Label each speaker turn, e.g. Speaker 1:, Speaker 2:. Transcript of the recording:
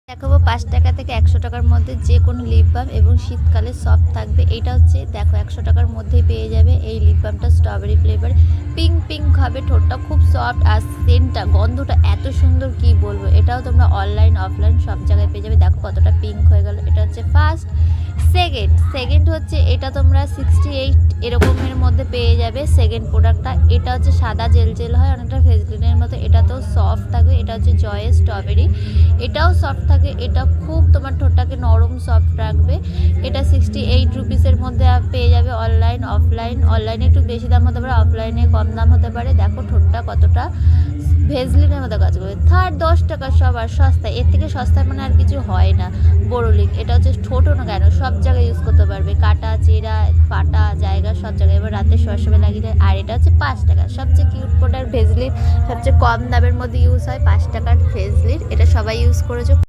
Speaker 1: দেখাবো ৫ টাকা থেকে ১০০ টাকার মধ্যে যে কোনো লিপ বাম এবং শীতকালে সফট থাকবে। এটা হচ্ছে দেখো ১০০ টাকার মধ্যেই পেয়ে যাবে এই লিপ বামটা। স্ট্রবেরি ফ্লেভার, পিঙ্ক পিঙ্ক হবে, ঠোঁটটা খুব সফট আর সেন্টটা গন্ধটা এত সুন্দর কি বলবো। এটাও তোমরা অনলাইন অফলাইন সব জায়গায় পেয়ে যাবে। দেখো কতটা পিঙ্ক হয়ে গেল। এটা হচ্ছে ফার্স্ট। সেকেন্ড হচ্ছে এটা তোমরা 68 এরকমের মধ্যে পেয়ে যাবে সেকেন্ড প্রোডাক্টটা। এটা হচ্ছে সাদা জেল জেল হয় অনেকটা ভেজলিনের মতো, এটাতেও সফট থাকবে। এটা হচ্ছে জয়ের স্ট্রবেরি, এটাও সফট থাকে। এটা খুব তোমার ঠোঁটটাকে নরম সফট রাখবে। এটা 68 রুপিসের মধ্যে পেয়ে যাবে অনলাইন অফলাইন। অনলাইনে একটু বেশি দাম হতে পারে, অফলাইনে কম দাম হতে পারে। দেখো ঠোঁটটা কতটা ভেজলিনের মতো কাজ করবে। থার্ড 10 টাকা সবার সস্তা, এর থেকে সস্তায় মানে আর কিছু হয় না। বোরোলিক, এটা হচ্ছে ছোটো না কেন সব জায়গায় ইউজ করতে পারবে, কাটা চেরা ফাটা জায়গা সব জায়গায়। এবার রাতে শোয়ার সময় লাগিয়ে দেয়। আর এটা হচ্ছে 5 টাকা, সবচেয়ে কিউট প্রোডাক্ট ভেজলিন, সবচেয়ে কম দামের মধ্যে ইউজ হয়। 5 টাকার ভেজলিন, এটা সবাই ইউজ করেছো।